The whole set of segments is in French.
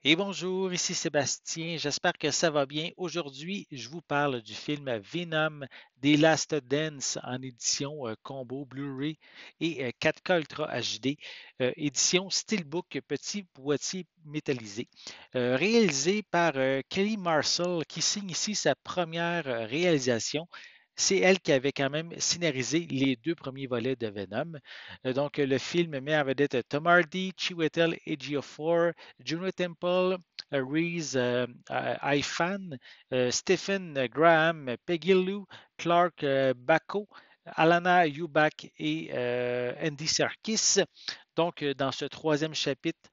Et bonjour, ici Sébastien, j'espère que ça va bien. Aujourd'hui, je vous parle du film Venom des Last Dance en édition combo Blu-ray et 4K Ultra HD, édition Steelbook petit boîtier métallisé, réalisé par Kelly Marshall qui signe ici sa première réalisation. C'est elle qui avait quand même scénarisé les deux premiers volets de Venom. Donc, le film met en vedette Tom Hardy, Chiwetel Ejiofor, Juno Temple, Reese Ifan, Stephen Graham, Peggy Lou, Clark Bacco, Alana Eubank et Andy Serkis. Donc, dans ce troisième chapitre,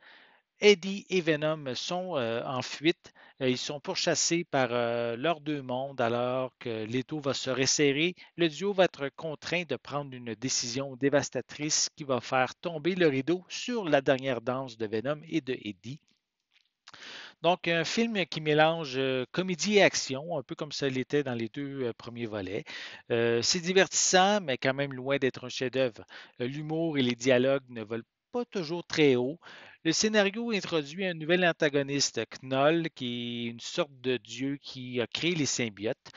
Eddie et Venom sont en fuite. Ils sont pourchassés par leurs deux mondes alors que l'étau va se resserrer. Le duo va être contraint de prendre une décision dévastatrice qui va faire tomber le rideau sur la dernière danse de Venom et de Eddie. Donc, un film qui mélange comédie et action, un peu comme ça l'était dans les deux premiers volets. C'est divertissant, mais quand même loin d'être un chef-d'œuvre. L'humour et les dialogues ne volent pas toujours très haut. Le scénario introduit un nouvel antagoniste, Knoll, qui est une sorte de dieu qui a créé les symbiotes.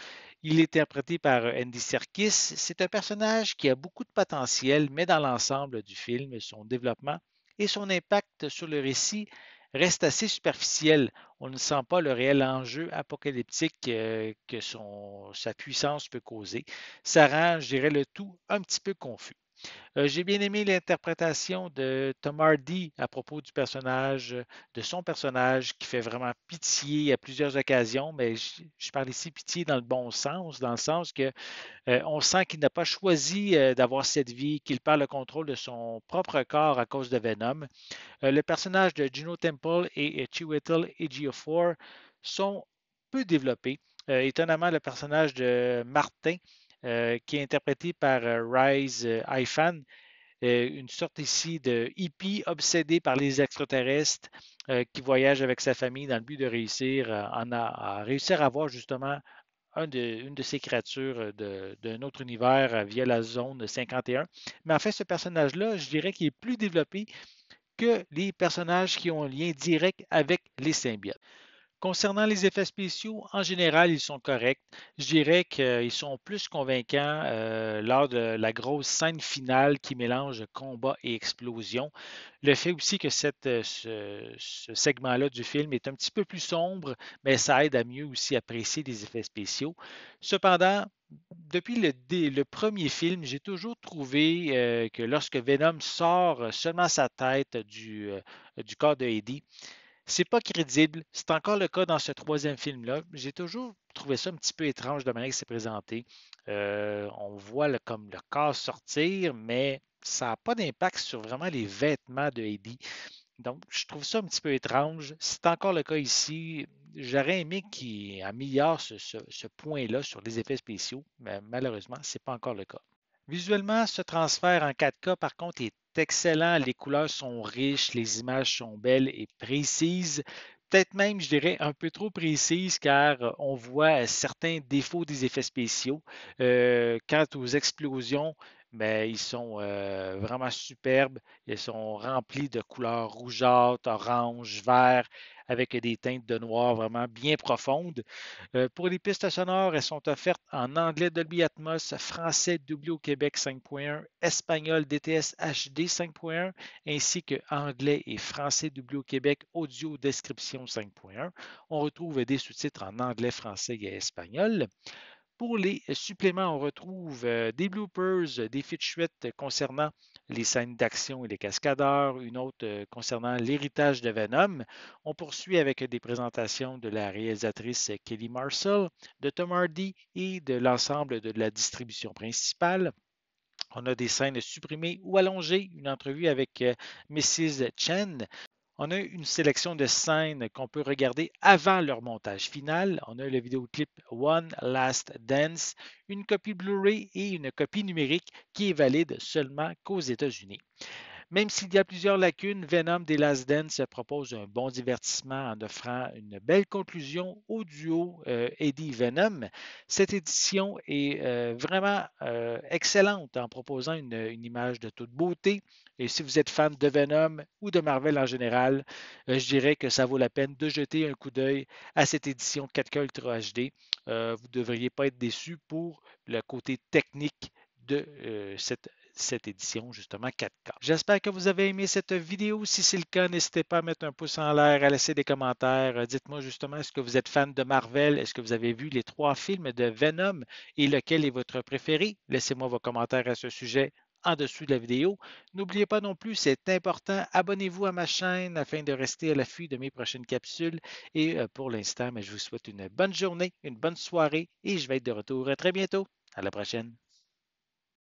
Il est interprété par Andy Serkis. C'est un personnage qui a beaucoup de potentiel, mais dans l'ensemble du film, son développement et son impact sur le récit reste assez superficiel. On ne sent pas le réel enjeu apocalyptique que sa puissance peut causer. Ça rend, je dirais, le tout un petit peu confus. J'ai bien aimé l'interprétation de Tom Hardy à propos du personnage, de son personnage qui fait vraiment pitié à plusieurs occasions, mais je parle ici pitié dans le bon sens, dans le sens que on sent qu'il n'a pas choisi d'avoir cette vie, qu'il perd le contrôle de son propre corps à cause de Venom. Le personnage de Juno Temple et Chiwetel Ejiofor sont peu développés. Étonnamment, le personnage de Martin, qui est interprété par Rise Ifan, une sorte ici de hippie obsédé par les extraterrestres qui voyage avec sa famille dans le but de réussir à réussir à voir justement une de ces créatures d'un autre univers via la zone 51. Mais en fait, ce personnage-là, je dirais qu'il est plus développé que les personnages qui ont un lien direct avec les symbiotes. Concernant les effets spéciaux, en général, ils sont corrects. Je dirais qu'ils sont plus convaincants lors de la grosse scène finale qui mélange combat et explosion. Le fait aussi que ce segment-là du film est un petit peu plus sombre, mais ça aide à mieux aussi apprécier les effets spéciaux. Cependant, depuis le premier film, j'ai toujours trouvé que lorsque Venom sort seulement sa tête du corps de Eddie, c'est pas crédible. C'est encore le cas dans ce troisième film-là. J'ai toujours trouvé ça un petit peu étrange de la manière que c'est présenté. On voit comme le corps sortir, mais ça n'a pas d'impact sur vraiment les vêtements de Eddie. Donc, je trouve ça un petit peu étrange. C'est encore le cas ici. J'aurais aimé qu'il améliore ce point-là sur les effets spéciaux, mais malheureusement, ce n'est pas encore le cas. Visuellement, ce transfert en 4K, par contre, est excellent. Les couleurs sont riches, les images sont belles et précises. Peut-être même, je dirais, un peu trop précises car on voit certains défauts des effets spéciaux. Quant aux explosions, ben, ils sont vraiment superbes. Ils sont remplis de couleurs rougeâtres, orange, vert, avec des teintes de noir vraiment bien profondes. Pour les pistes sonores, elles sont offertes en anglais Dolby Atmos, français doublé au Québec 5.1, espagnol DTS HD 5.1, ainsi que anglais et français doublé au Québec audio description 5.1. On retrouve des sous-titres en anglais, français et espagnol. Pour les suppléments, on retrouve des bloopers, des featurettes concernant les scènes d'action et les cascadeurs, une autre concernant l'héritage de Venom. On poursuit avec des présentations de la réalisatrice Kelly Marshall, de Tom Hardy et de l'ensemble de la distribution principale. On a des scènes supprimées ou allongées, une entrevue avec Mrs. Chen, on a une sélection de scènes qu'on peut regarder avant leur montage final. On a le vidéoclip One Last Dance, une copie Blu-ray et une copie numérique qui est valide seulement qu'aux États-Unis. Même s'il y a plusieurs lacunes, Venom des Last Dance propose un bon divertissement en offrant une belle conclusion au duo Eddie Venom. Cette édition est vraiment excellente en proposant une image de toute beauté. Et si vous êtes fan de Venom ou de Marvel en général, je dirais que ça vaut la peine de jeter un coup d'œil à cette édition 4K Ultra HD. Vous ne devriez pas être déçu pour le côté technique de cette édition, justement 4K. J'espère que vous avez aimé cette vidéo. Si c'est le cas, n'hésitez pas à mettre un pouce en l'air, à laisser des commentaires. Dites-moi justement, est-ce que vous êtes fan de Marvel? Est-ce que vous avez vu les 3 films de Venom et lequel est votre préféré? Laissez-moi vos commentaires à ce sujet en dessous de la vidéo. N'oubliez pas non plus, c'est important, abonnez-vous à ma chaîne afin de rester à l'affût de mes prochaines capsules. Et pour l'instant, je vous souhaite une bonne journée, une bonne soirée et je vais être de retour très bientôt. À la prochaine.